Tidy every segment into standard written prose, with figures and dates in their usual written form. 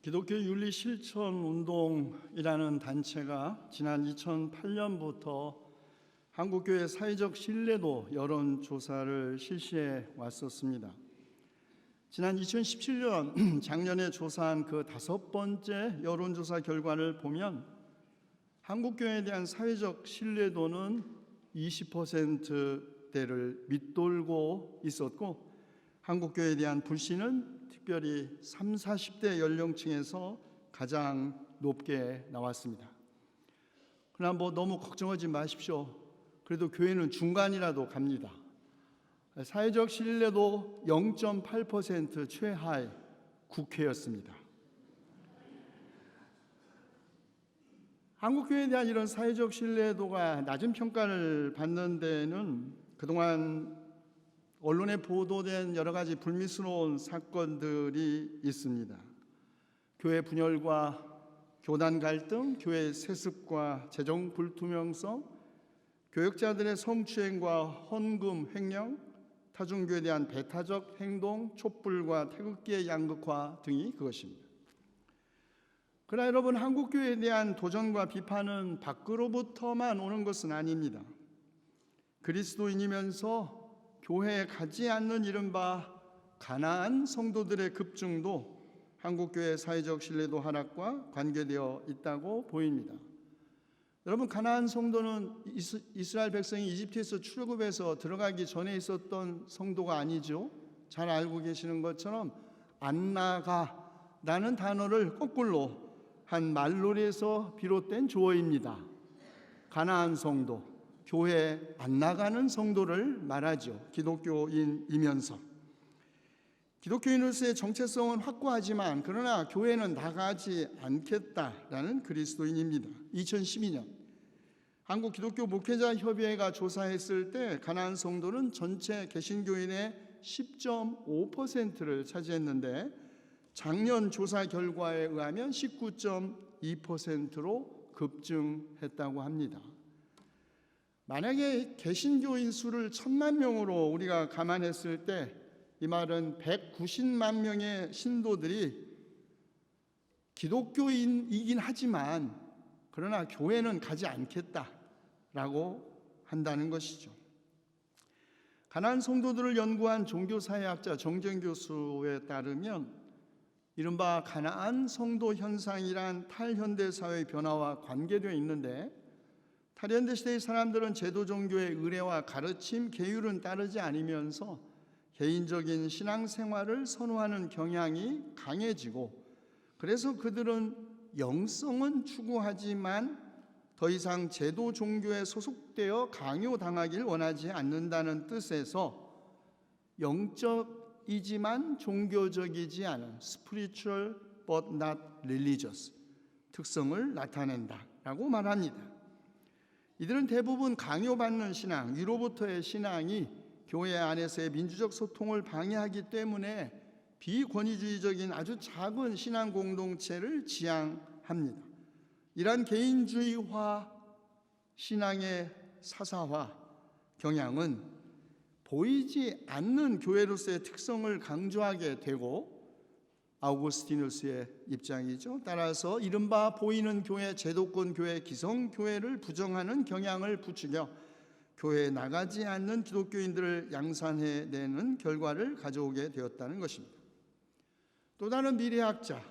기독교 윤리 실천 운동이라는 단체가 지난 2008년부터 한국교회 사회적 신뢰도 여론조사를 실시해 왔었습니다. 지난 2017년 작년에 조사한 그 5번째 여론조사 결과를 보면 한국교회에 대한 사회적 신뢰도는 20%대를 밑돌고 있었고, 한국교회에 대한 불신은 특별히 30, 40대 연령층에서 가장 높게 나왔습니다. 그러나 너무 걱정하지 마십시오. 그래도 교회는 중간이라도 갑니다. 사회적 신뢰도 0.8% 최하의 국회였습니다. 한국교회에 대한 이런 사회적 신뢰도가 낮은 평가를 받는 데는 그동안 언론에 보도된 여러 가지 불미스러운 사건들이 있습니다. 교회 분열과 교단 갈등, 교회 세습과 재정 불투명성, 교역자들의 성추행과 헌금 횡령, 타종교에 대한 배타적 행동, 촛불과 태극기의 양극화 등이 그것입니다. 그러나 여러분, 한국교회에 대한 도전과 비판은 밖으로부터만 오는 것은 아닙니다. 그리스도인이면서 교회에 가지 않는 이른바 가나안 성도들의 급증도 한국교회 사회적 신뢰도 하락과 관계되어 있다고 보입니다. 여러분, 가나안 성도는 이스라엘 백성이 이집트에서 출애굽해서 들어가기 전에 있었던 성도가 아니죠. 잘 알고 계시는 것처럼 안 나가라는 단어를 거꾸로 한 말놀이에서 비롯된 조어입니다. 가나안 성도, 교회에 안 나가는 성도를 말하죠. 기독교인이면서. 기독교인으로서의 정체성은 확고하지만 그러나 교회는 나가지 않겠다라는 그리스도인입니다. 2012년 한국 기독교 목회자 협의회가 조사했을 때 가나안 성도는 전체 개신교인의 10.5%를 차지했는데 작년 조사 결과에 의하면 19.2%로 급증했다고 합니다. 만약에 개신교인 수를 1000만 명으로 우리가 감안했을 때 이 말은 190만 명의 신도들이 기독교인이긴 하지만 그러나 교회는 가지 않겠다라고 한다는 것이죠. 가나안 성도들을 연구한 종교사회학자 정재영 교수에 따르면 이른바 가나안 성도 현상이란 탈현대사회의 변화와 관계되어 있는데, 탈현대 시대의 사람들은 제도 종교의 의례와 가르침, 계율은 따르지 않으면서 개인적인 신앙생활을 선호하는 경향이 강해지고, 그래서 그들은 영성은 추구하지만 더 이상 제도 종교에 소속되어 강요당하길 원하지 않는다는 뜻에서 영적이지만 종교적이지 않은 spiritual but not religious 특성을 나타낸다라고 말합니다. 이들은 대부분 강요받는 신앙, 위로부터의 신앙이 교회 안에서의 민주적 소통을 방해하기 때문에 비권위주의적인 아주 작은 신앙 공동체를 지향합니다. 이러한 개인주의화 신앙의 사사화 경향은 보이지 않는 교회로서의 특성을 강조하게 되고, 아우구스티누스의 입장이죠. 따라서 이른바 보이는 교회, 제도권 교회, 기성교회를 부정하는 경향을 부추겨 교회에 나가지 않는 기독교인들을 양산해내는 결과를 가져오게 되었다는 것입니다. 또 다른 미래학자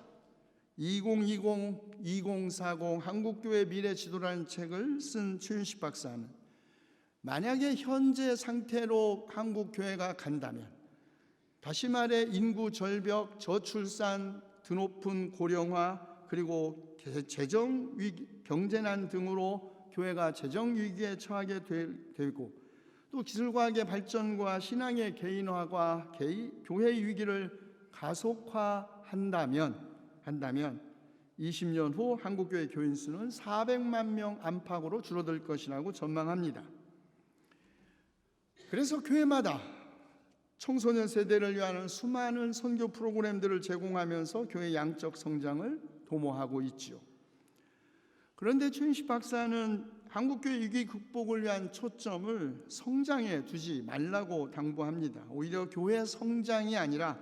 2020-2040 한국교회 미래지도라는 책을 쓴 최윤식 박사는 만약에 현재 상태로 한국교회가 간다면, 다시 말해 인구 절벽, 저출산, 드높은 고령화, 그리고 재정 위기, 경제난 등으로 교회가 재정 위기에 처하게 되고, 또 기술과학의 발전과 신앙의 개인화가 교회의 위기를 가속화한다면 20년 후 한국교회 교인 수는 400만 명 안팎으로 줄어들 것이라고 전망합니다. 그래서 교회마다 청소년 세대를 위한 수많은 선교 프로그램들을 제공하면서 교회 양적 성장을 도모하고 있지요. 그런데 최윤식 박사는 한국교회 위기 극복을 위한 초점을 성장에 두지 말라고 당부합니다. 오히려 교회 성장이 아니라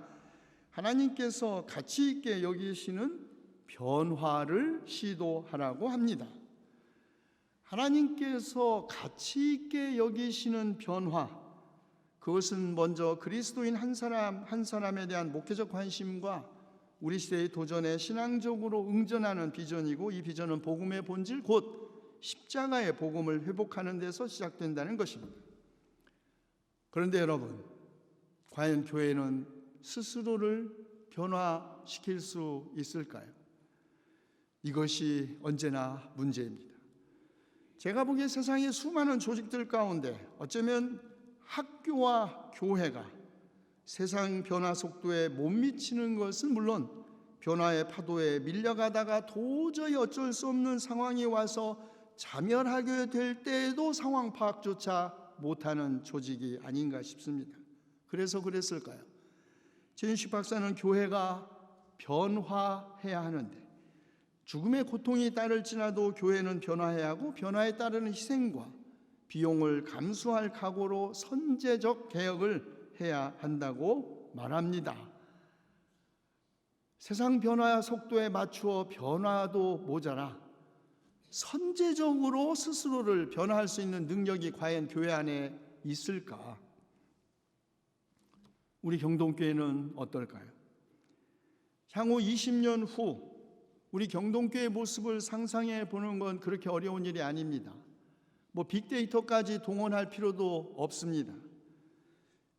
하나님께서 가치 있게 여기시는 변화를 시도하라고 합니다. 하나님께서 가치 있게 여기시는 변화, 그것은 먼저 그리스도인 한 사람 한 사람에 대한 목회적 관심과 우리 시대의 도전에 신앙적으로 응전하는 비전이고, 이 비전은 복음의 본질 곧 십자가의 복음을 회복하는 데서 시작된다는 것입니다. 그런데 여러분, 과연 교회는 스스로를 변화시킬 수 있을까요? 이것이 언제나 문제입니다. 제가 보기에 세상의 수많은 조직들 가운데 어쩌면 학교와 교회가 세상 변화 속도에 못 미치는 것은 물론, 변화의 파도에 밀려가다가 도저히 어쩔 수 없는 상황이 와서 자멸하게 될 때에도 상황 파악조차 못하는 조직이 아닌가 싶습니다. 그래서 그랬을까요? 최윤식 박사는 교회가 변화해야 하는데, 죽음의 고통이 따를지라도 교회는 변화해야 하고, 변화에 따르는 희생과 비용을 감수할 각오로 선제적 개혁을 해야 한다고 말합니다. 세상 변화 속도에 맞추어 변화도 모자라 선제적으로 스스로를 변화할 수 있는 능력이 과연 교회 안에 있을까? 우리 경동교회는 어떨까요? 향후 20년 후 우리 경동교회의 모습을 상상해 보는 건 그렇게 어려운 일이 아닙니다. 빅데이터까지 동원할 필요도 없습니다.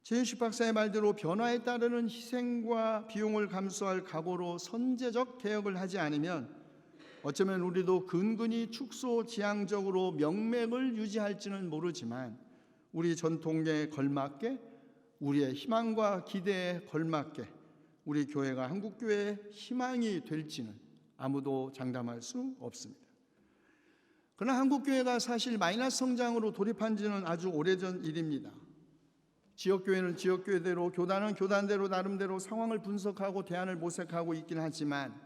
최윤식 박사의 말대로 변화에 따르는 희생과 비용을 감수할 각오로 선제적 개혁을 하지 않으면 어쩌면 우리도 근근히 축소지향적으로 명맥을 유지할지는 모르지만, 우리 전통에 걸맞게, 우리의 희망과 기대에 걸맞게 우리 교회가 한국교회의 희망이 될지는 아무도 장담할 수 없습니다. 그러나 한국교회가 사실 마이너스 성장으로 돌입한 지는 아주 오래전 일입니다. 지역교회는 지역교회대로, 교단은 교단대로 나름대로 상황을 분석하고 대안을 모색하고 있긴 하지만,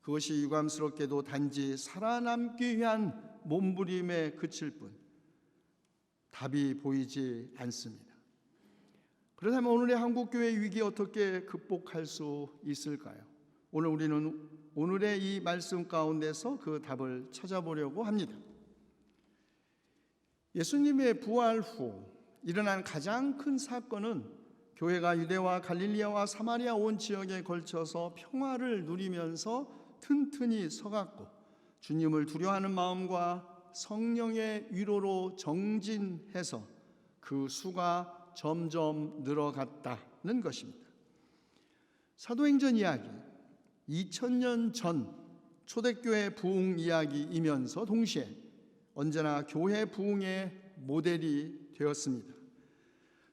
그것이 유감스럽게도 단지 살아남기 위한 몸부림에 그칠 뿐 답이 보이지 않습니다. 그렇다면 오늘의 한국교회의 위기 어떻게 극복할 수 있을까요? 오늘 우리는 오늘의 이 말씀 가운데서 그 답을 찾아보려고 합니다. 예수님의 부활 후 일어난 가장 큰 사건은 교회가 유대와 갈릴리아와 사마리아 온 지역에 걸쳐서 평화를 누리면서 튼튼히 서갔고, 주님을 두려워하는 마음과 성령의 위로로 정진해서 그 수가 점점 늘어갔다는 것입니다. 사도행전 이야기, 2000년 전 초대교회 부흥 이야기이면서 동시에 언제나 교회 부흥의 모델이 되었습니다.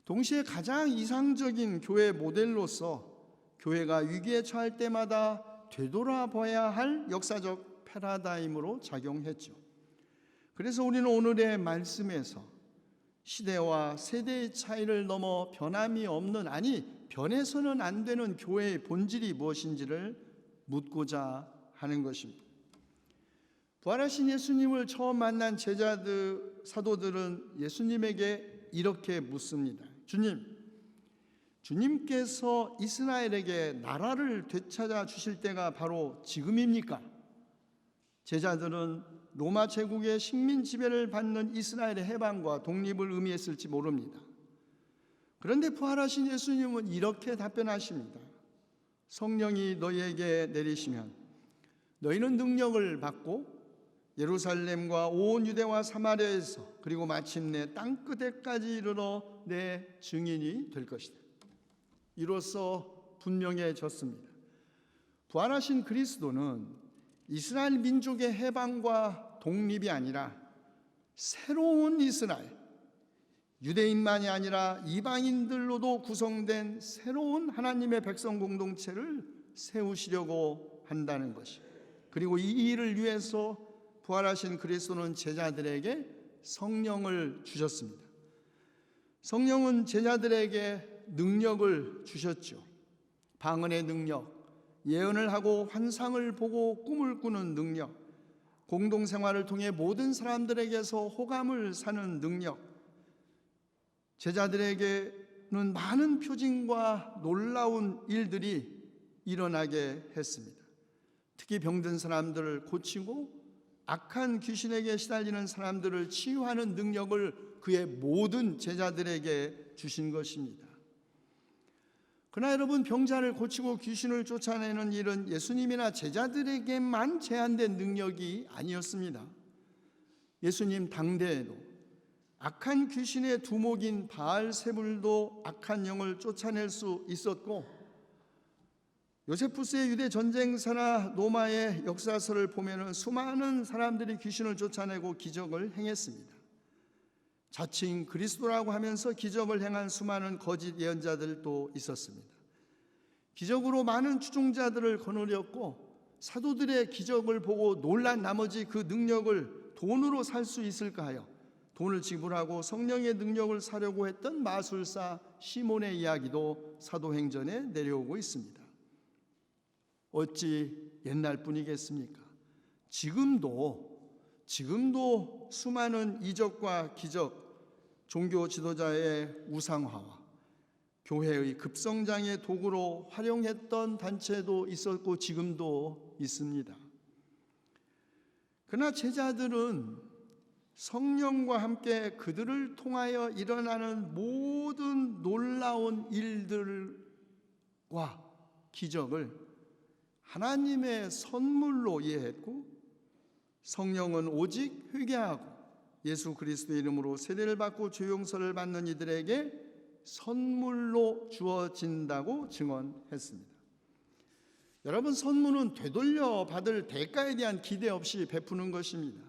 동시에 가장 이상적인 교회 모델로서 교회가 위기에 처할 때마다 되돌아봐야 할 역사적 패러다임으로 작용했죠. 그래서 우리는 오늘의 말씀에서 시대와 세대의 차이를 넘어 변함이 없는, 아니 변해서는 안 되는 교회의 본질이 무엇인지를 묻고자 하는 것입니다. 부활하신 예수님을 처음 만난 제자들, 사도들은 예수님에게 이렇게 묻습니다. 주님께서 이스라엘에게 나라를 되찾아 주실 때가 바로 지금입니까? 제자들은 로마 제국의 식민 지배를 받는 이스라엘의 해방과 독립을 의미했을지 모릅니다. 그런데 부활하신 예수님은 이렇게 답변하십니다. 성령이 너희에게 내리시면 너희는 능력을 받고 예루살렘과 온 유대와 사마리아에서 그리고 마침내 땅끝에까지 이르러 내 증인이 될 것이다. 이로써 분명해졌습니다. 부활하신 그리스도는 이스라엘 민족의 해방과 독립이 아니라 새로운 이스라엘, 유대인만이 아니라 이방인들로도 구성된 새로운 하나님의 백성 공동체를 세우시려고 한다는 것입니다. 그리고 이 일을 위해서 부활하신 그리스도는 제자들에게 성령을 주셨습니다. 성령은 제자들에게 능력을 주셨죠. 방언의 능력, 예언을 하고 환상을 보고 꿈을 꾸는 능력, 공동생활을 통해 모든 사람들에게서 호감을 사는 능력, 제자들에게는 많은 표징과 놀라운 일들이 일어나게 했습니다. 특히 병든 사람들을 고치고 악한 귀신에게 시달리는 사람들을 치유하는 능력을 그의 모든 제자들에게 주신 것입니다. 그러나 여러분, 병자를 고치고 귀신을 쫓아내는 일은 예수님이나 제자들에게만 제한된 능력이 아니었습니다. 예수님 당대에도 악한 귀신의 두목인 바알세불도 악한 영을 쫓아낼 수 있었고, 요세푸스의 유대 전쟁사나 로마의 역사서를 보면 수많은 사람들이 귀신을 쫓아내고 기적을 행했습니다. 자칭 그리스도라고 하면서 기적을 행한 수많은 거짓 예언자들도 있었습니다. 기적으로 많은 추종자들을 거느렸고, 사도들의 기적을 보고 놀란 나머지 그 능력을 돈으로 살 수 있을까 하여 돈을 지불하고 성령의 능력을 사려고 했던 마술사 시몬의 이야기도 사도행전에 내려오고 있습니다. 어찌 옛날 뿐이겠습니까? 지금도 수많은 이적과 기적, 종교 지도자의 우상화와 교회의 급성장의 도구로 활용했던 단체도 있었고 지금도 있습니다. 그러나 제자들은 성령과 함께 그들을 통하여 일어나는 모든 놀라운 일들과 기적을 하나님의 선물로 이해했고, 성령은 오직 회개하고 예수 그리스도의 이름으로 세례를 받고 죄 용서를 받는 이들에게 선물로 주어진다고 증언했습니다. 여러분, 선물은 되돌려 받을 대가에 대한 기대 없이 베푸는 것입니다.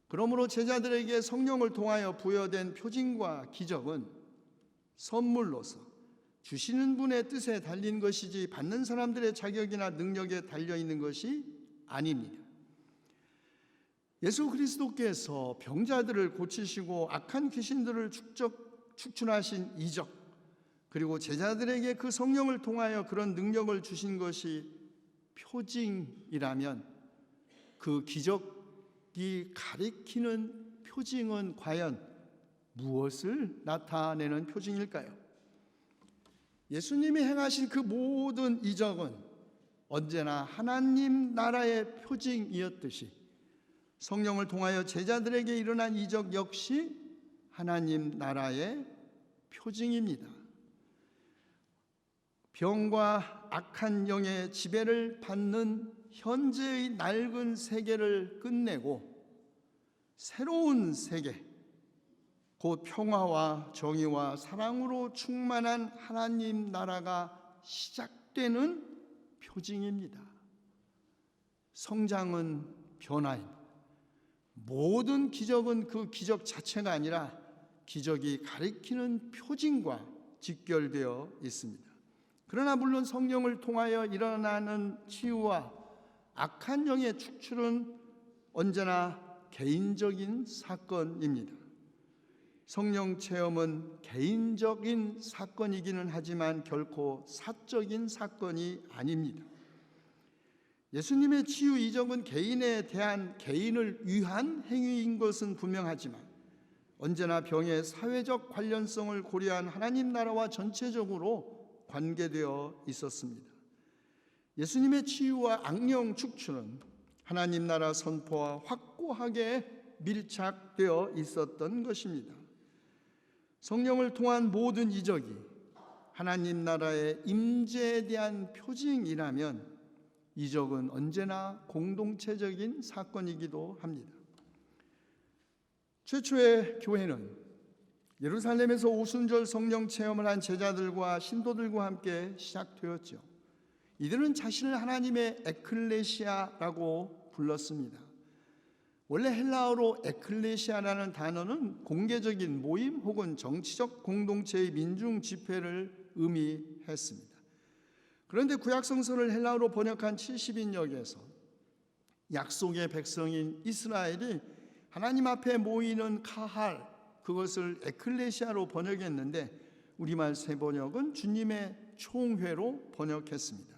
그러므로 제자들에게 성령을 통하여 부여된 표징과 기적은 선물로서 주시는 분의 뜻에 달린 것이지 받는 사람들의 자격이나 능력에 달려있는 것이 아닙니다. 예수 그리스도께서 병자들을 고치시고 악한 귀신들을 축출하신 이적, 그리고 제자들에게 그 성령을 통하여 그런 능력을 주신 것이 표징이라면, 그 기적이 가리키는 표징은 과연 무엇을 나타내는 표징일까요? 예수님이 행하신 그 모든 이적은 언제나 하나님 나라의 표징이었듯이 성령을 통하여 제자들에게 일어난 이적 역시 하나님 나라의 표징입니다. 병과 악한 영의 지배를 받는 현재의 낡은 세계를 끝내고 새로운 세계, 곧 평화와 정의와 사랑으로 충만한 하나님 나라가 시작되는 표징입니다. 성장은 변화입니다. 모든 기적은 그 기적 자체가 아니라 기적이 가리키는 표징과 직결되어 있습니다. 그러나 물론 성령을 통하여 일어나는 치유와 악한 영의 축출은 언제나 개인적인 사건입니다. 성령 체험은 개인적인 사건이기는 하지만 결코 사적인 사건이 아닙니다. 예수님의 치유 이적은 개인에 대한, 개인을 위한 행위인 것은 분명하지만 언제나 병의 사회적 관련성을 고려한 하나님 나라와 전체적으로 관계되어 있었습니다. 예수님의 치유와 악령 축출은 하나님 나라 선포와 확고하게 밀착되어 있었던 것입니다. 성령을 통한 모든 이적이 하나님 나라의 임재에 대한 표징이라면 이적은 언제나 공동체적인 사건이기도 합니다. 최초의 교회는 예루살렘에서 오순절 성령 체험을 한 제자들과 신도들과 함께 시작되었죠. 이들은 자신을 하나님의 에클레시아라고 불렀습니다. 원래 헬라어로 에클레시아라는 단어는 공개적인 모임 혹은 정치적 공동체의 민중 집회를 의미했습니다. 그런데 구약성서를 헬라어로 번역한 70인역에서 약속의 백성인 이스라엘이 하나님 앞에 모이는 카할, 그것을 에클레시아로 번역했는데 우리말 새번역은 주님의 총회로 번역했습니다.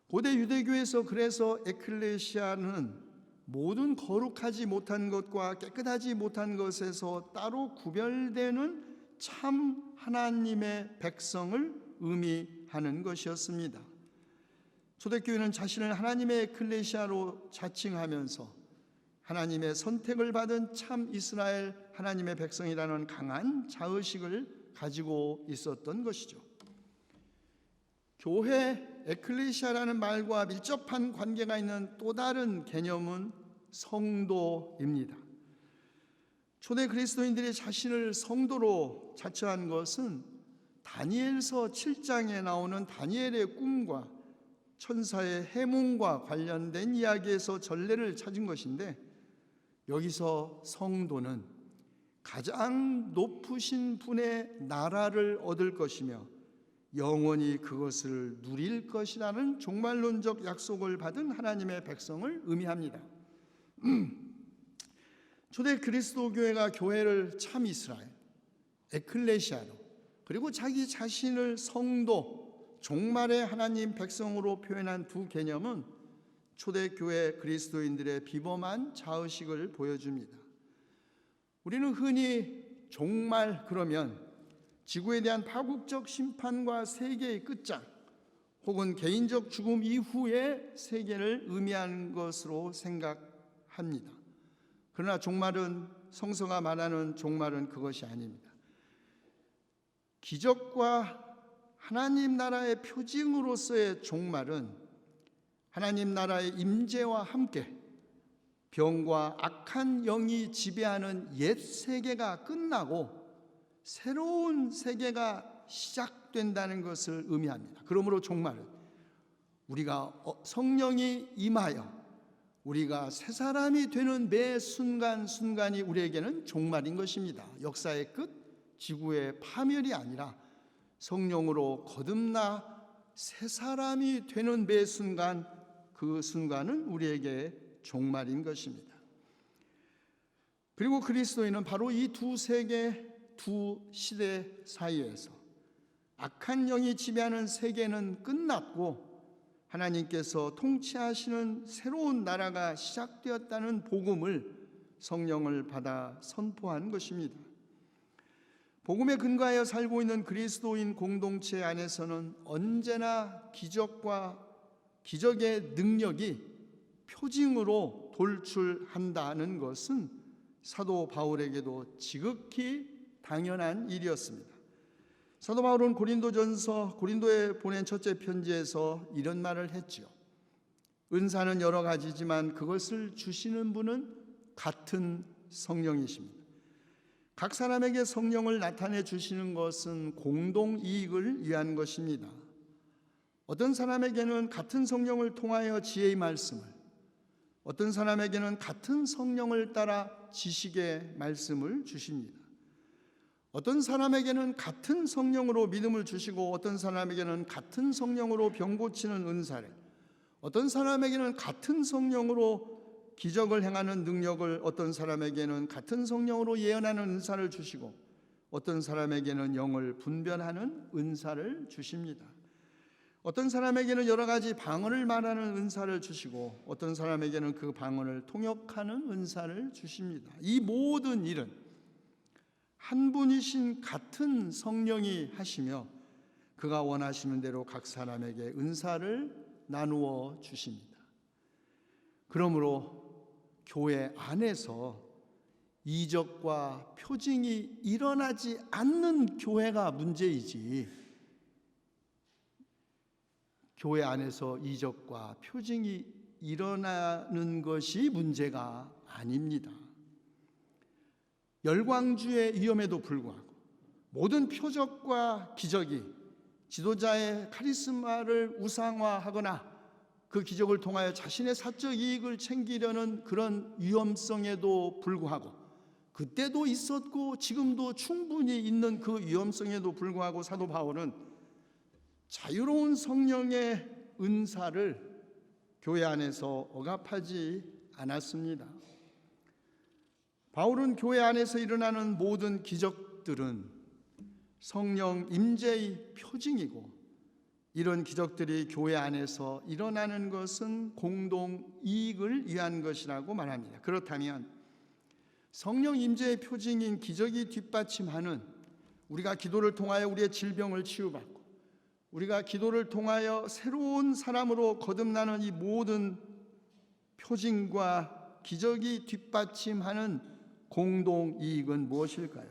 고대 유대교에서 그래서 에클레시아는 모든 거룩하지 못한 것과 깨끗하지 못한 것에서 따로 구별되는 참 하나님의 백성을 의미하는 것이었습니다. 초대교회는 자신을 하나님의 에클레시아로 자칭하면서 하나님의 선택을 받은 참 이스라엘 하나님의 백성이라는 강한 자의식을 가지고 있었던 것이죠. 교회, 에클레시아라는 말과 밀접한 관계가 있는 또 다른 개념은 성도입니다. 초대 그리스도인들이 자신을 성도로 자처한 것은 다니엘서 7장에 나오는 다니엘의 꿈과 천사의 해몽과 관련된 이야기에서 전례를 찾은 것인데, 여기서 성도는 가장 높으신 분의 나라를 얻을 것이며 영원히 그것을 누릴 것이라는 종말론적 약속을 받은 하나님의 백성을 의미합니다. 초대 그리스도 교회가 교회를 참 이스라엘, 에클레시아로, 그리고 자기 자신을 성도, 종말의 하나님 백성으로 표현한 두 개념은 초대교회 그리스도인들의 비범한 자의식을 보여줍니다. 우리는 흔히 종말 그러면 지구에 대한 파국적 심판과 세계의 끝장, 혹은 개인적 죽음 이후의 세계를 의미하는 것으로 생각합니다. 그러나 종말은, 성서가 말하는 종말은 그것이 아닙니다. 기적과 하나님 나라의 표징으로서의 종말은 하나님 나라의 임재와 함께 병과 악한 영이 지배하는 옛 세계가 끝나고 새로운 세계가 시작된다는 것을 의미합니다. 그러므로 종말은 우리가 성령이 임하여 우리가 새 사람이 되는 매 순간순간이 우리에게는 종말인 것입니다. 역사의 끝, 지구의 파멸이 아니라 성령으로 거듭나 새 사람이 되는 매 순간, 그 순간은 우리에게 종말인 것입니다. 그리고 그리스도인은 바로 이 두 세계, 두 시대 사이에서 악한 영이 지배하는 세계는 끝났고 하나님께서 통치하시는 새로운 나라가 시작되었다는 복음을, 성령을 받아 선포한 것입니다. 복음에 근거하여 살고 있는 그리스도인 공동체 안에서는 언제나 기적과 기적의 능력이 표징으로 돌출한다는 것은 사도 바울에게도 지극히 당연한 일이었습니다. 사도 바울은 고린도에 보낸 첫째 편지에서 이런 말을 했지요. 은사는 여러 가지지만 그것을 주시는 분은 같은 성령이십니다. 각 사람에게 성령을 나타내 주시는 것은 공동 이익을 위한 것입니다. 어떤 사람에게는 같은 성령을 통하여 지혜의 말씀을, 어떤 사람에게는 같은 성령을 따라 지식의 말씀을 주십니다. 어떤 사람에게는 같은 성령으로 믿음을 주시고 어떤 사람에게는 같은 성령으로 병 고치는 은사를, 어떤 사람에게는 같은 성령으로 기적을 행하는 능력을, 어떤 사람에게는 같은 성령으로 예언하는 은사를 주시고 어떤 사람에게는 영을 분별하는 은사를 주십니다. 어떤 사람에게는 여러 가지 방언을 말하는 은사를 주시고 어떤 사람에게는 그 방언을 통역하는 은사를 주십니다. 이 모든 일은 한 분이신 같은 성령이 하시며 그가 원하시는 대로 각 사람에게 은사를 나누어 주십니다. 그러므로 교회 안에서 이적과 표징이 일어나지 않는 교회가 문제이지, 교회 안에서 이적과 표징이 일어나는 것이 문제가 아닙니다. 열광주의 위험에도 불구하고 모든 표적과 기적이 지도자의 카리스마를 우상화하거나 그 기적을 통하여 자신의 사적 이익을 챙기려는 그런 위험성에도 불구하고, 그때도 있었고 지금도 충분히 있는 그 위험성에도 불구하고 사도 바울은 자유로운 성령의 은사를 교회 안에서 억압하지 않았습니다. 바울은 교회 안에서 일어나는 모든 기적들은 성령 임재의 표징이고, 이런 기적들이 교회 안에서 일어나는 것은 공동 이익을 위한 것이라고 말합니다. 그렇다면 성령 임재의 표징인 기적이 뒷받침하는, 우리가 기도를 통하여 우리의 질병을 치유받고 우리가 기도를 통하여 새로운 사람으로 거듭나는 이 모든 표징과 기적이 뒷받침하는 공동 이익은 무엇일까요?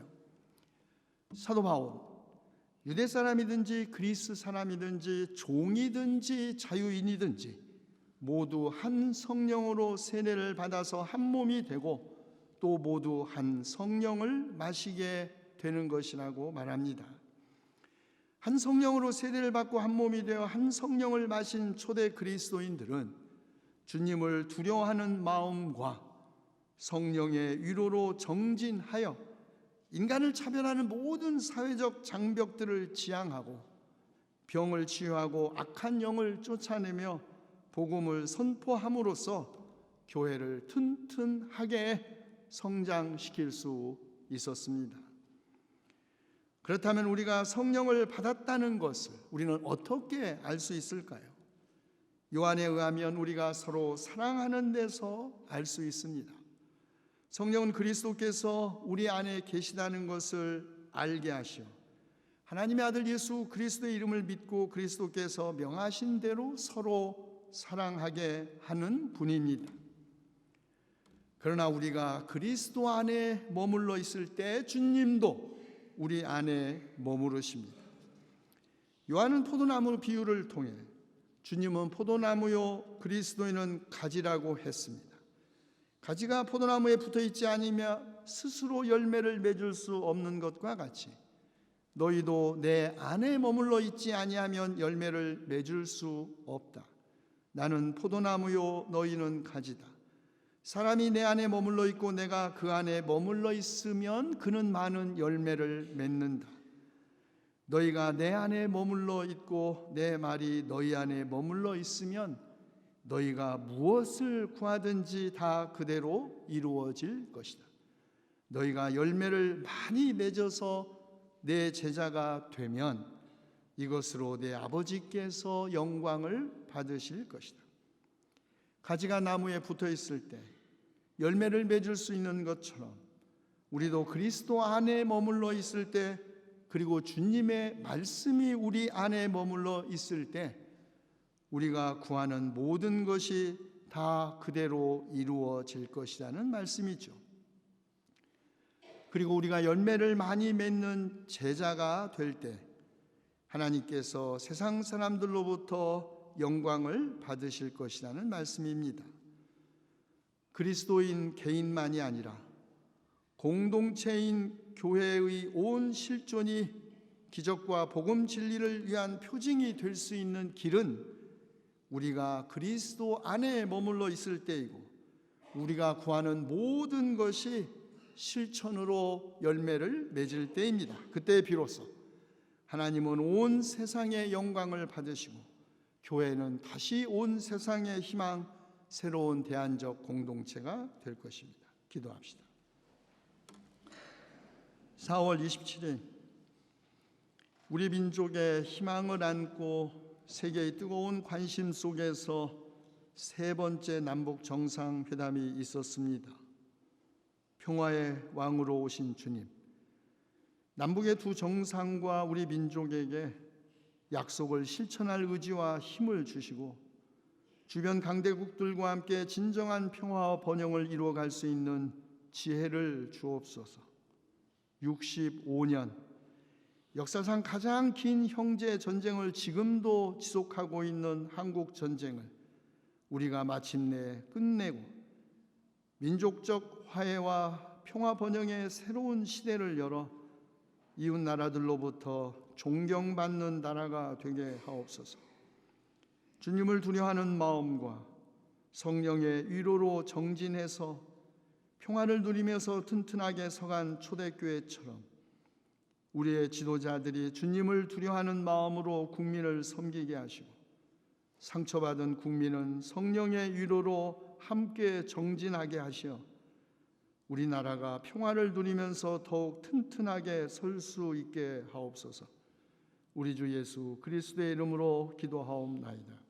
사도 바울, 유대 사람이든지 그리스 사람이든지 종이든지 자유인이든지 모두 한 성령으로 세례를 받아서 한 몸이 되고 또 모두 한 성령을 마시게 되는 것이라고 말합니다. 한 성령으로 세례를 받고 한 몸이 되어 한 성령을 마신 초대 그리스도인들은 주님을 두려워하는 마음과 성령의 위로로 정진하여 인간을 차별하는 모든 사회적 장벽들을 지향하고 병을 치유하고 악한 영을 쫓아내며 복음을 선포함으로써 교회를 튼튼하게 성장시킬 수 있었습니다. 그렇다면 우리가 성령을 받았다는 것을 우리는 어떻게 알 수 있을까요? 요한에 의하면 우리가 서로 사랑하는 데서 알 수 있습니다. 성령은 그리스도께서 우리 안에 계시다는 것을 알게 하시어 하나님의 아들 예수 그리스도의 이름을 믿고 그리스도께서 명하신 대로 서로 사랑하게 하는 분입니다. 그러나 우리가 그리스도 안에 머물러 있을 때 주님도 우리 안에 머무르십니다. 요한은 포도나무 비유를 통해 주님은 포도나무요 그리스도인은 가지라고 했습니다. 가지가 포도나무에 붙어 있지 않으면 스스로 열매를 맺을 수 없는 것과 같이 너희도 내 안에 머물러 있지 아니하면 열매를 맺을 수 없다. 나는 포도나무요 너희는 가지다. 사람이 내 안에 머물러 있고 내가 그 안에 머물러 있으면 그는 많은 열매를 맺는다. 너희가 내 안에 머물러 있고 내 말이 너희 안에 머물러 있으면 너희가 무엇을 구하든지 다 그대로 이루어질 것이다. 너희가 열매를 많이 맺어서 내 제자가 되면 이것으로 내 아버지께서 영광을 받으실 것이다. 가지가 나무에 붙어 있을 때 열매를 맺을 수 있는 것처럼 우리도 그리스도 안에 머물러 있을 때 그리고 주님의 말씀이 우리 안에 머물러 있을 때 우리가 구하는 모든 것이 다 그대로 이루어질 것이라는 말씀이죠. 그리고 우리가 열매를 많이 맺는 제자가 될 때 하나님께서 세상 사람들로부터 영광을 받으실 것이라는 말씀입니다. 그리스도인 개인만이 아니라 공동체인 교회의 온 실존이 기적과 복음 진리를 위한 표징이 될 수 있는 길은 우리가 그리스도 안에 머물러 있을 때이고 우리가 구하는 모든 것이 실천으로 열매를 맺을 때입니다. 그때 비로소 하나님은 온 세상의 영광을 받으시고 교회는 다시 온 세상의 희망, 새로운 대안적 공동체가 될 것입니다. 기도합시다. 4월 27일 우리 민족의 희망을 안고 세계의 뜨거운 관심 속에서 세 번째 남북 정상회담이 있었습니다. 평화의 왕으로 오신 주님, 남북의 두 정상과 우리 민족에게 약속을 실천할 의지와 힘을 주시고 주변 강대국들과 함께 진정한 평화와 번영을 이루어갈 수 있는 지혜를 주옵소서. 65년 역사상 가장 긴 형제 전쟁을 지금도 지속하고 있는 한국 전쟁을 우리가 마침내 끝내고 민족적 화해와 평화 번영의 새로운 시대를 열어 이웃 나라들로부터 존경받는 나라가 되게 하옵소서. 주님을 두려워하는 마음과 성령의 위로로 정진해서 평화를 누리면서 튼튼하게 서간 초대교회처럼 우리의 지도자들이 주님을 두려워하는 마음으로 국민을 섬기게 하시고 상처받은 국민은 성령의 위로로 함께 정진하게 하시어 우리나라가 평화를 누리면서 더욱 튼튼하게 설 수 있게 하옵소서. 우리 주 예수 그리스도의 이름으로 기도하옵나이다.